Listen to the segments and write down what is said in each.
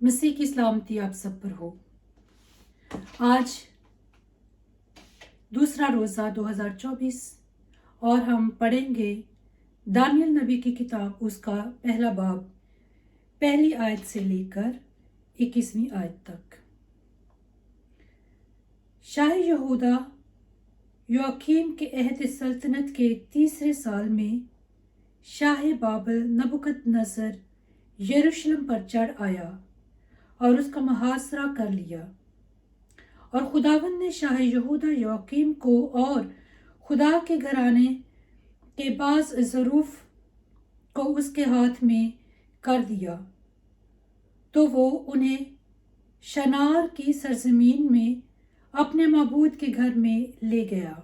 मसीह की सलामती आप सब पर हो। आज दूसरा रोज़ा 2024 और हम पढ़ेंगे दानियल नबी की किताब, उसका पहला बाब, पहली आयत से लेकर 21वीं आयत तक। शाह यहूदा योआकीम के अहद सल्तनत के तीसरे साल में शाह बाबल नबुकदनज़र यरूशलेम पर चढ़ आया और उसका मुहासरा कर लिया। और खुदावंद ने शाह यहूदा योआकीम को और खुदा के घराने के बाज ज़रूफ को उसके हाथ में कर दिया, तो वो उन्हें शनार की सरजमीन में अपने माबूद के घर में ले गया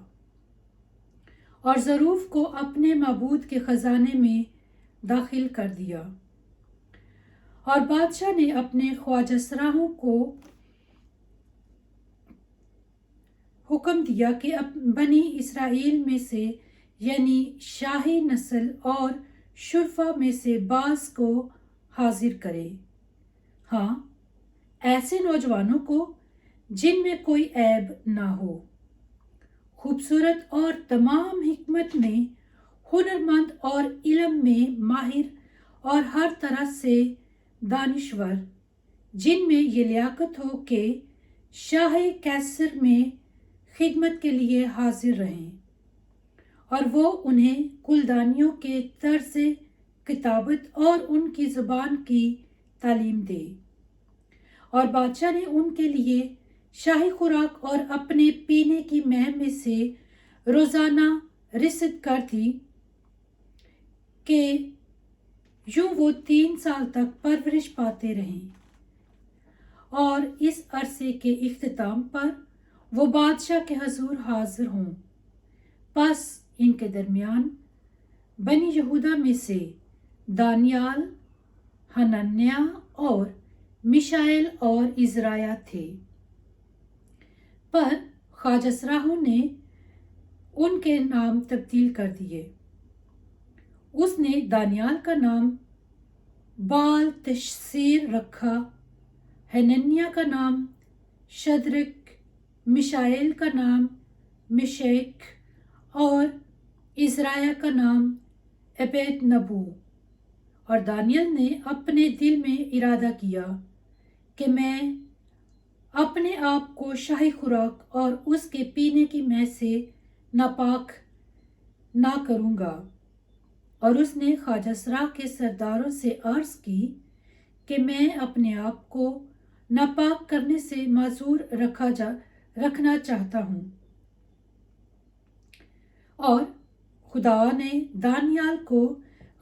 और ज़रूफ को अपने माबूद के ख़जाने में दाखिल कर दिया। और बादशाह ने अपने ख्वाजा सराहों को हुक्म दिया कि बनी इसराइल में से यानी शाही नस्ल और शुरफा में से बास को हाजिर करे, हाँ, ऐसे नौजवानों को जिनमें कोई ऐब ना हो, खूबसूरत और तमाम हिकमत में हुनरमंद और इल्म में माहिर और हर तरह से दानिश्वर, जिनमें ये लियाकत हो कि शाह कैसर में खिदमत के लिए हाजिर रहें और वो उन्हें कुलदानियों के तर्ज किताबत और उनकी ज़ुबान की तालीम दे। और बादशाह ने उनके लिए शाही खुराक और अपने पीने की मैह में से रोज़ाना रिसद कर दी कि यूं वो 3 साल तक परवरिश पाते रहें। और इस अरसे के इख्तिताम पर वो बादशाह के हजूर हाजिर हों। बस इनके दरमियान बनी यहूदा में से दानियाल, हनन्याह और मिशाएल और इज़राया थे, पर ख्वाजा सराहों ने उनके नाम तब्दील कर दिए। उसने दानियाल का नाम बाल तशसीर रखा, हनन्याह का नाम शद्रक, मिशाएल का नाम मिशेक और इज़राया का नाम अबेद नबू। और दानियल ने अपने दिल में इरादा किया कि मैं अपने आप को शाही खुराक और उसके पीने की मैह से नापाक ना करूँगा। और उसने ख्वाजा सराह के सरदारों से अर्ज़ की कि मैं अपने आप को नापाक करने से माजूर रखना चाहता हूँ। और खुदा ने दानियाल को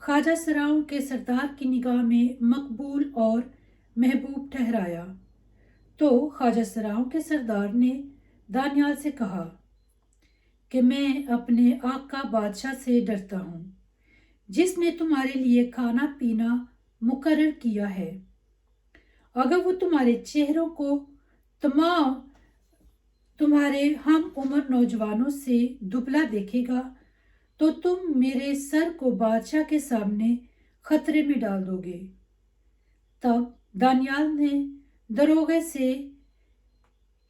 ख्वाजा सराहों के सरदार की निगाह में मकबूल और महबूब ठहराया। तो ख्वाजा सराहों के सरदार ने दानियाल से कहा कि मैं अपने आका बादशाह से डरता हूँ, जिसने तुम्हारे लिए खाना पीना मुकर्रर किया है। अगर वो तुम्हारे चेहरों को तमाम तुम्हारे हम उम्र नौजवानों से दुबला देखेगा, तो तुम मेरे सर को बादशाह के सामने खतरे में डाल दोगे। तब दानियाल ने दरोगे से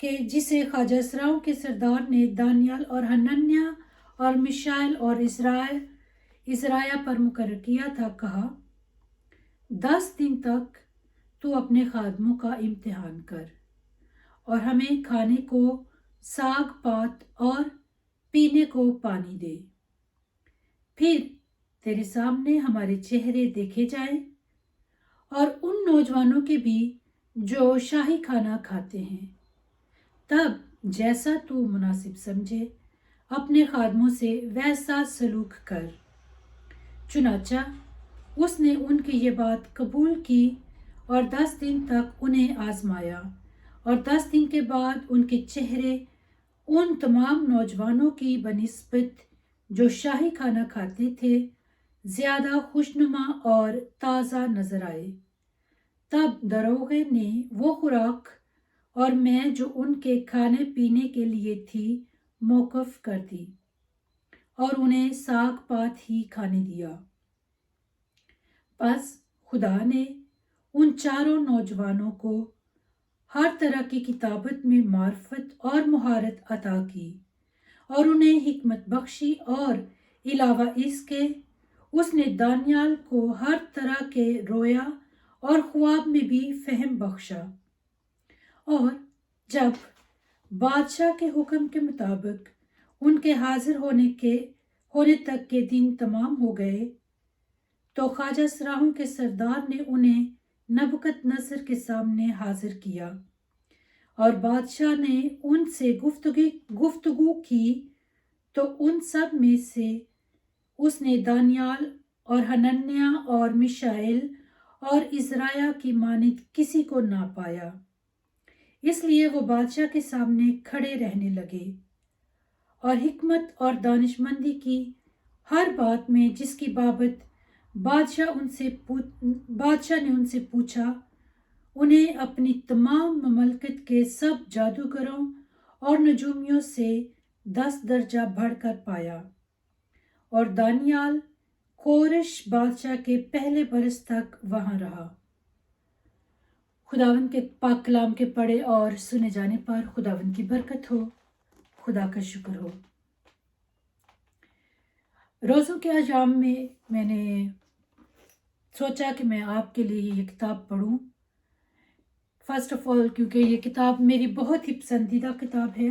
कि जिसे ख्वाजा सराहों के सरदार ने दानियाल और हनन्याह और मिशाएल और इज़राया पर मुकर्रर किया था, कहा, 10 दिन तक तू अपने खादमों का इम्तिहान कर और हमें खाने को साग पात और पीने को पानी दे। फिर तेरे सामने हमारे चेहरे देखे जाएं और उन नौजवानों के भी जो शाही खाना खाते हैं। तब जैसा तू मुनासिब समझे अपने खादमों से वैसा सलूक कर। चुनाचा उसने उनकी ये बात कबूल की और 10 दिन तक उन्हें आजमाया। और 10 दिन के बाद उनके चेहरे उन तमाम नौजवानों की बनिस्बत जो शाही खाना खाते थे ज़्यादा खुशनुमा और ताज़ा नजर आए। तब दरोगे ने वो खुराक और मैं जो उनके खाने पीने के लिए थी मौकूफ़ कर दी और उन्हें साग पात ही खाने दिया। बस खुदा ने उन चारों नौजवानों को हर तरह की किताबत में मार्फत और महारत अता की और उन्हें हिकमत बख्शी, और अलावा इसके उसने दानियाल को हर तरह के रोया और ख्वाब में भी फहम बख्शा। और जब बादशाह के हुक्म के मुताबिक उनके हाजिर होने तक के दिन तमाम हो गए, तो ख्वाजा सराहों के सरदार ने उन्हें नबुकदनेस्सर के सामने हाजिर किया और बादशाह ने उनसे गुफ्तगू की। तो उन सब में से उसने दानियाल और हनन्याह और मिशाएल और इज़राया की मानित किसी को ना पाया, इसलिए वो बादशाह के सामने खड़े रहने लगे और हिकमत और दानिशमंदी की हर बात में जिसकी बाबत बादशाह ने उनसे पूछा, उन्हें अपनी तमाम ममलकत के सब जादूगरों और नजूमियों से 10 दर्जा बढ़कर पाया। और दानियाल कोरेश बादशाह के पहले बरस तक वहां रहा। खुदावंद के पाक कलाम के पढ़े और सुने जाने पर खुदावंद की बरकत हो, खुदा का शुक्र हो। रोज़ों के अयाम में मैंने सोचा कि मैं आपके लिए ये किताब पढ़ूं। फर्स्ट ऑफ ऑल क्योंकि ये किताब मेरी बहुत ही पसंदीदा किताब है।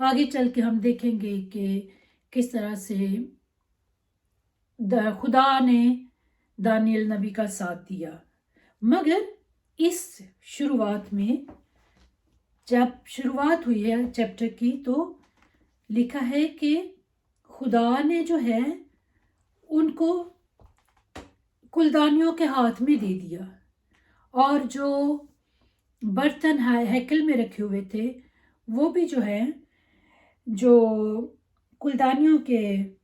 आगे चल के हम देखेंगे कि किस तरह से खुदा ने दानियल नबी का साथ दिया। मगर इस शुरुआत में जब शुरुआत हुई है चैप्टर की, तो लिखा है कि खुदा ने जो है उनको कुलदानियों के हाथ में दे दिया, और जो बर्तन हैकल में रखे हुए थे वो भी जो है, जो कुलदानियों के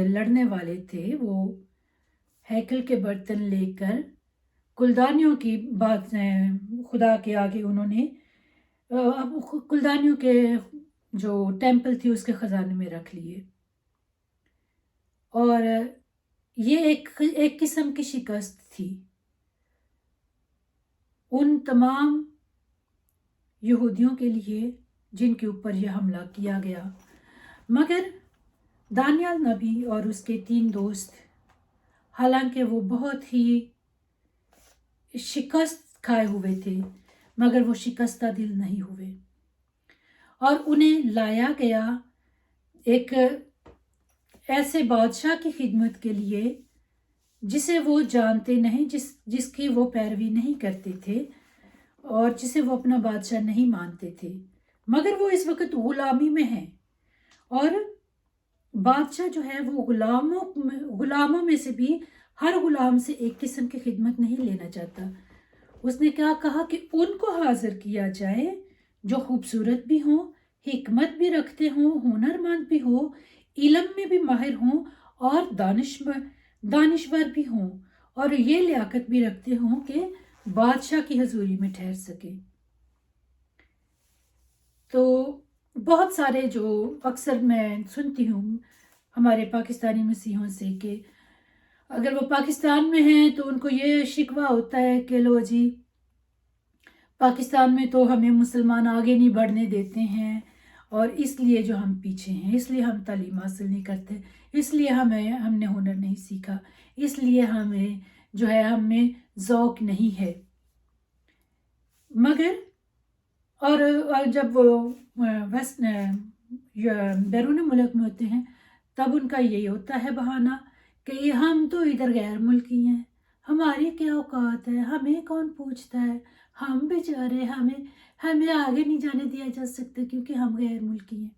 लड़ने वाले थे, वो हैकल के बर्तन लेकर कुलदानियों की बात खुदा के आगे उन्होंने कुलदानियों के जो टेंपल थी उसके ख़जाने में रख लिए। और ये एक किस्म की शिकस्त थी उन तमाम यहूदियों के लिए जिनके ऊपर यह हमला किया गया। मगर दानियाल नबी और उसके 3 दोस्त, हालांकि वो बहुत ही शिकस्त खाए हुए थे, मगर वो शिकस्ता दिल नहीं हुए और उन्हें लाया गया एक ऐसे बादशाह की खिदमत के लिए जिसे वो जानते नहीं, जिसकी वो पैरवी नहीं करते थे और जिसे वो अपना बादशाह नहीं मानते थे। मगर वो इस वक्त गुलामी में है और बादशाह जो है वो गुलामों में से भी हर गुलाम से एक किस्म की खिदमत नहीं लेना चाहता। उसने क्या कहा कि उनको हाजिर किया जाए जो खूबसूरत भी हों, हिकमत भी रखते हों, हुनरमंद भी हो, इल्म में भी माहिर हों और दानिशवर भी हों, और ये लियाकत भी रखते हों कि बादशाह की हजूरी में ठहर सके। तो बहुत सारे जो अक्सर मैं सुनती हूँ हमारे पाकिस्तानी मसीहों से कि अगर वो पाकिस्तान में हैं तो उनको ये शिकवा होता है कि लो जी, पाकिस्तान में तो हमें मुसलमान आगे नहीं बढ़ने देते हैं और इसलिए जो हम पीछे हैं, इसलिए हम तालीम हासिल नहीं करते, इसलिए हमने हुनर नहीं सीखा, इसलिए हमें जो है हमें ज़ौक नहीं है। मगर और जब वो वेस्ट बैरून मुल्क में होते हैं तब उनका यही होता है बहाना कि हम तो इधर गैर मुल्की हैं, हमारी क्या औकात है, हमें कौन पूछता है, हम बेचारे हमें आगे नहीं जाने दिया जा सकता क्योंकि हम गैर मुल्की हैं।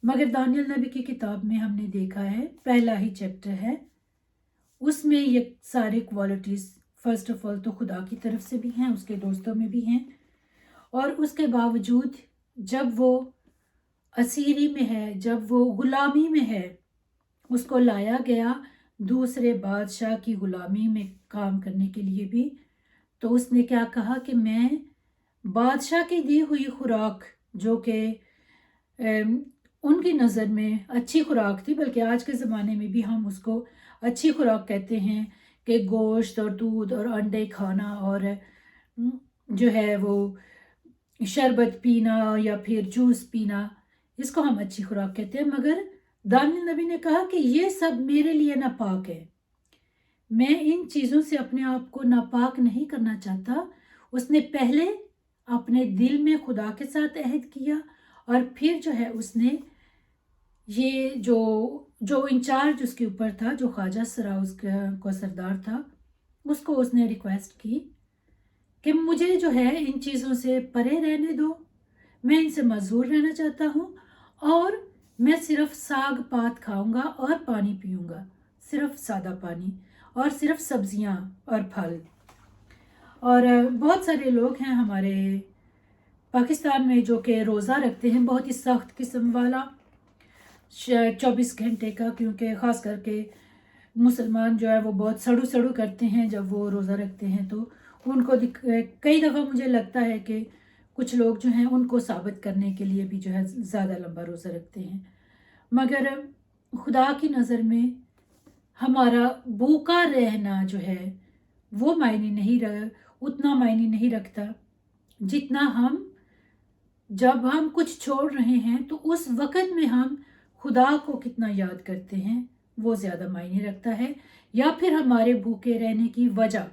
मगर दानियल नबी की किताब में हमने देखा है, पहला ही चैप्टर है, उसमें ये सारे क्वालिटीज़ फर्स्ट ऑफ ऑल तो खुदा की तरफ से भी हैं, उसके दोस्तों में भी हैं, और उसके बावजूद जब वो असीरी में है, जब वो गुलामी में है, उसको लाया गया दूसरे बादशाह की गुलामी में काम करने के लिए भी, तो उसने क्या कहा कि मैं बादशाह की दी हुई खुराक, जो कि उनकी नज़र में अच्छी खुराक थी, बल्कि आज के ज़माने में भी हम उसको अच्छी खुराक कहते हैं کہ گوشت اور دودھ اور انڈے کھانا اور جو ہے وہ شربت پینا یا پھر جوس پینا، اس کو ہم اچھی خوراک کہتے ہیں، مگر دانیال نبی نے کہا کہ یہ سب میرے لیے ناپاک ہے، میں ان چیزوں سے اپنے آپ کو ناپاک نہیں کرنا چاہتا۔ اس نے پہلے اپنے دل میں خدا کے ساتھ عہد کیا، اور پھر جو ہے اس نے یہ جو انچارج اس کے اوپر تھا، جو خواجہ سرا اس کا سردار تھا، اس کو اس نے ریکویسٹ کی کہ مجھے جو ہے ان چیزوں سے پرے رہنے دو، میں ان سے معذور رہنا چاہتا ہوں، اور میں صرف ساگ پات کھاؤں گا اور پانی پیوں گا، صرف سادہ پانی، اور صرف سبزیاں اور پھل۔ اور بہت سارے لوگ ہیں ہمارے پاکستان میں جو کہ روزہ رکھتے ہیں، بہت ہی سخت قسم والا 24 گھنٹے کا، کیونکہ خاص کر کے مسلمان جو ہے وہ بہت سڑو سڑو کرتے ہیں جب وہ روزہ رکھتے ہیں، تو ان کو کئی دفعہ مجھے لگتا ہے کہ کچھ لوگ جو ہیں ان کو ثابت کرنے کے لیے بھی جو ہے زیادہ لمبا روزہ رکھتے ہیں، مگر خدا کی نظر میں ہمارا بھوکا رہنا جو ہے وہ اتنا معنی نہیں رکھتا جتنا جب ہم کچھ چھوڑ رہے ہیں تو اس وقت میں ہم خدا کو کتنا یاد کرتے ہیں، وہ زیادہ معنی رکھتا ہے، یا پھر ہمارے بھوکے رہنے کی وجہ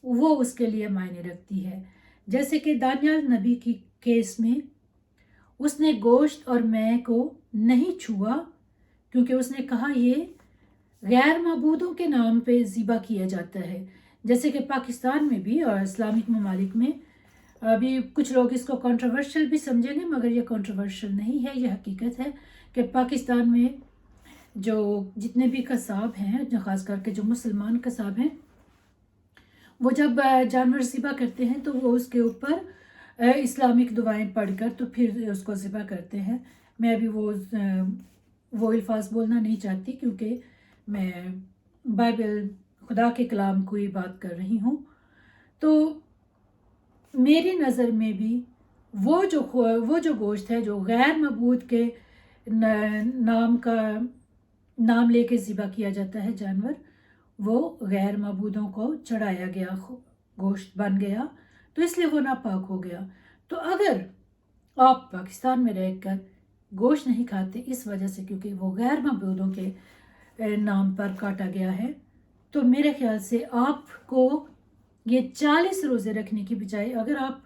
وہ اس کے لیے معنی رکھتی ہے۔ جیسے کہ دانیال نبی کی کیس میں اس نے گوشت اور مے کو نہیں چھوا، کیونکہ اس نے کہا یہ غیر معبودوں کے نام پہ ذبح کیا جاتا ہے۔ جیسے کہ پاکستان میں بھی اور اسلامک ممالک میں ابھی کچھ لوگ اس کو کنٹروورشل بھی سمجھیں گے، مگر یہ کنٹروورشل نہیں ہے، یہ حقیقت ہے کہ پاکستان میں جو جتنے بھی قصاب ہیں، جو خاص کر کے جو مسلمان قصاب ہیں، وہ جب جانور ذبح کرتے ہیں تو وہ اس کے اوپر اسلامک دعائیں پڑھ کر تو پھر اس کو ذبح کرتے ہیں۔ میں ابھی وہ الفاظ بولنا نہیں چاہتی، کیونکہ میں بائبل خدا کے کلام کو ہی بات کر رہی ہوں۔ تو میری نظر میں بھی وہ جو گوشت ہے جو غیر معبود کے نام لے کے ذبح کیا جاتا ہے جانور، وہ غیر معبودوں کو چڑھایا گیا گوشت بن گیا، تو اس لیے وہ ناپاک ہو گیا۔ تو اگر آپ پاکستان میں رہ کر گوشت نہیں کھاتے اس وجہ سے کیونکہ وہ غیر معبودوں کے نام پر کاٹا گیا ہے، تو میرے خیال سے آپ کو یہ 40 روزے رکھنے کی بجائے، اگر آپ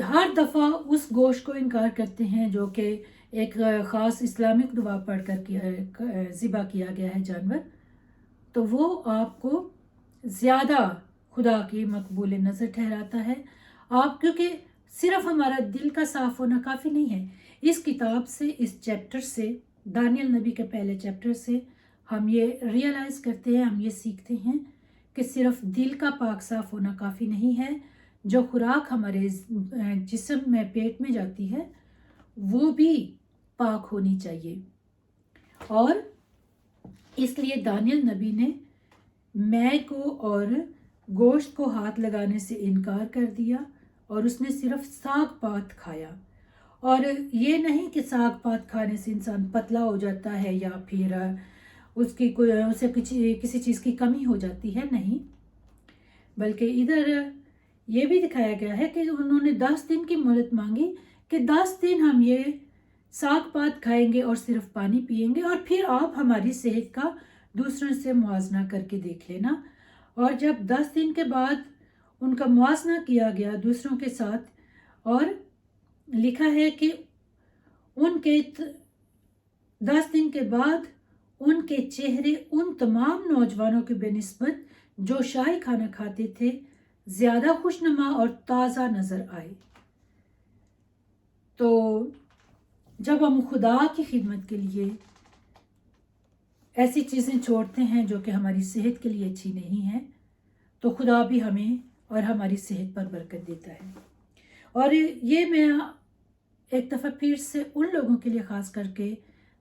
ہر دفعہ اس گوشت کو انکار کرتے ہیں جو کہ ایک خاص اسلامک دعا پڑھ کر ذبح کیا گیا ہے جانور، تو وہ آپ کو زیادہ خدا کی مقبول نظر ٹھہراتا ہے۔ کیونکہ صرف ہمارا دل کا صاف ہونا کافی نہیں ہے، اس کتاب سے، اس چیپٹر سے، دانیال نبی کے پہلے چیپٹر سے ہم یہ ریئلائز کرتے ہیں، ہم یہ سیکھتے ہیں کہ صرف دل کا پاک صاف ہونا کافی نہیں ہے، جو خوراک ہمارے جسم میں پیٹ میں جاتی ہے وہ بھی پاک ہونی چاہیے۔ اور اس لیے دانیال نبی نے مے کو اور گوشت کو ہاتھ لگانے سے انکار کر دیا، اور اس نے صرف ساگ پات کھایا۔ اور یہ نہیں کہ ساگ پات کھانے سے انسان پتلا ہو جاتا ہے یا پھر اسے کسی چیز کی کمی ہو جاتی ہے، نہیں، بلکہ ادھر یہ بھی دکھایا گیا ہے کہ انہوں نے 10 دن کی مہلت مانگی کہ 10 دن ہم یہ ساگ پات کھائیں گے اور صرف پانی پیئیں گے، اور پھر آپ ہماری صحت کا دوسروں سے موازنہ کر کے دیکھ لینا۔ اور جب 10 دن کے بعد ان کا موازنہ کیا گیا دوسروں کے ساتھ، اور لکھا ہے کہ ان کے 10 دن کے بعد ان کے چہرے ان تمام نوجوانوں کے بنسبت جو شاہی کھانا کھاتے تھے زیادہ خوشنما اور تازہ نظر آئے۔ تو جب ہم خدا کی خدمت کے لیے ایسی چیزیں چھوڑتے ہیں جو کہ ہماری صحت کے لیے اچھی نہیں ہیں، تو خدا بھی ہمیں اور ہماری صحت پر برکت دیتا ہے۔ اور یہ میں ایک دفعہ پھر سے ان لوگوں کے لیے خاص کر کے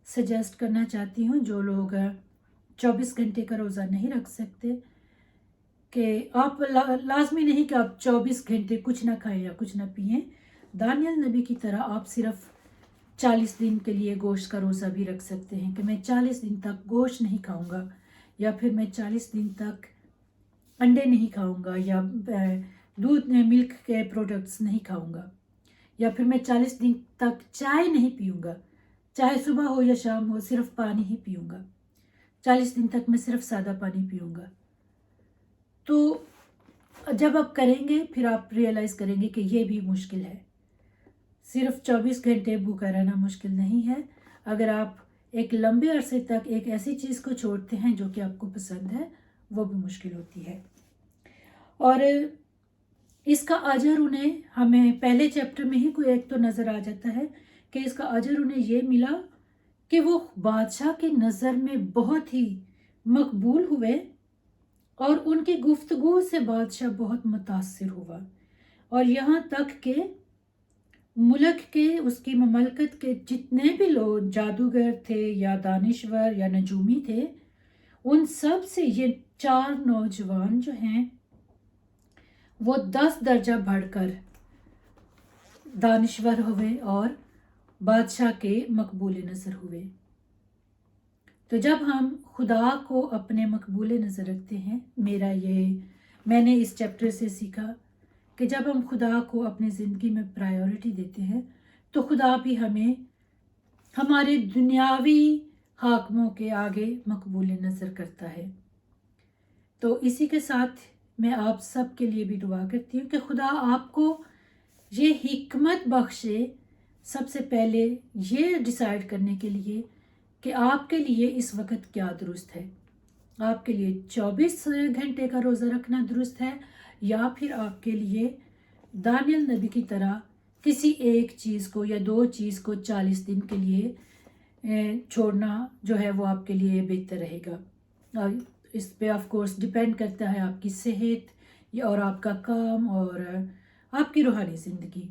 سجیسٹ کرنا چاہتی ہوں جو لوگ 24 گھنٹے کا روزہ نہیں رکھ سکتے، کہ آپ لازمی نہیں کہ آپ 24 گھنٹے کچھ نہ کھائیں یا کچھ نہ پئیں۔ دانیال نبی کی طرح آپ صرف 40 دن کے لیے گوشت کا روزہ بھی رکھ سکتے ہیں، کہ میں 40 دن تک گوشت نہیں کھاؤں گا یا پھر میں 40 دن تک انڈے نہیں کھاؤں گا، یا دودھ ملک کے پروڈکٹس نہیں کھاؤں گا، یا پھر میں 40 دن تک چائے نہیں پیوں گا، چاہے صبح ہو یا شام ہو، صرف پانی ہی پیوں گا، 40 دن تک میں صرف سادہ پانی پیوں گا۔ تو جب آپ کریں گے پھر آپ ریئلائز کریں گے کہ یہ بھی مشکل ہے، صرف 24 گھنٹے بھوکا رہنا مشکل نہیں ہے۔ اگر آپ ایک لمبے عرصے تک ایک ایسی چیز کو چھوڑتے ہیں جو کہ آپ کو پسند ہے، وہ بھی مشکل ہوتی ہے۔ اور اس کا اجر انہیں ہمیں پہلے چیپٹر میں ہی کوئی ایک تو نظر آ جاتا ہے کہ اس کا اجر انہیں یہ ملا کہ وہ بادشاہ کی نظر میں بہت ہی مقبول ہوئے، اور ان کی گفتگو سے بادشاہ بہت متاثر ہوا، اور یہاں تک کہ ملک کے، اس کی مملکت کے جتنے بھی لوگ جادوگر تھے یا دانشور یا نجومی تھے، ان سب سے یہ 4 نوجوان جو ہیں وہ 10 درجہ بڑھ کر دانشور ہوئے اور بادشاہ کے مقبول نظر ہوئے۔ تو جب ہم خدا کو اپنے مقبول نظر رکھتے ہیں، میں نے اس چیپٹر سے سیکھا کہ جب ہم خدا کو اپنی زندگی میں پرائیورٹی دیتے ہیں تو خدا بھی ہمیں ہمارے دنیاوی حاکموں کے آگے مقبول نظر کرتا ہے۔ تو اسی کے ساتھ میں آپ سب کے لیے بھی دعا کرتی ہوں کہ خدا آپ کو یہ حکمت بخشے، سب سے پہلے یہ ڈیسائیڈ کرنے کے لیے کہ آپ کے لیے اس وقت کیا درست ہے۔ آپ کے لیے 24 گھنٹے کا روزہ رکھنا درست ہے، یا پھر آپ کے لیے دانیال نبی کی طرح کسی ایک چیز کو یا 2 چیز کو 40 دن کے لیے چھوڑنا جو ہے وہ آپ کے لیے بہتر رہے گا۔ اس پہ آف کورس ڈیپینڈ کرتا ہے آپ کی صحت اور آپ کا کام اور آپ کی روحانی زندگی۔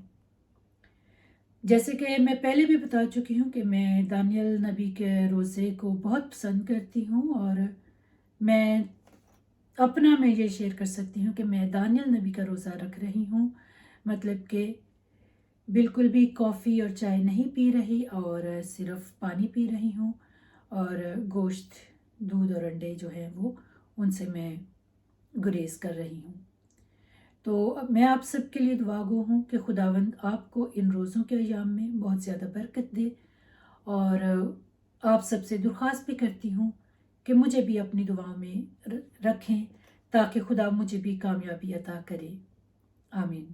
جیسے کہ میں پہلے بھی بتا چکی ہوں کہ میں دانیال نبی کے روزے کو بہت پسند کرتی ہوں، اور میں یہ شیئر کر سکتی ہوں کہ میں دانیال نبی کا روزہ رکھ رہی ہوں، مطلب کہ بالکل بھی کافی اور چائے نہیں پی رہی، اور صرف پانی پی رہی ہوں، اور گوشت، دودھ اور انڈے جو ہیں وہ ان سے میں گریز کر رہی ہوں۔ تو میں آپ سب کے لیے دعا گو ہوں کہ خداوند آپ کو ان روزوں کے ایام میں بہت زیادہ برکت دے، اور آپ سب سے درخواست بھی کرتی ہوں کہ مجھے بھی اپنی دعاؤں میں رکھیں تاکہ خدا مجھے بھی کامیابی عطا کرے۔ آمین۔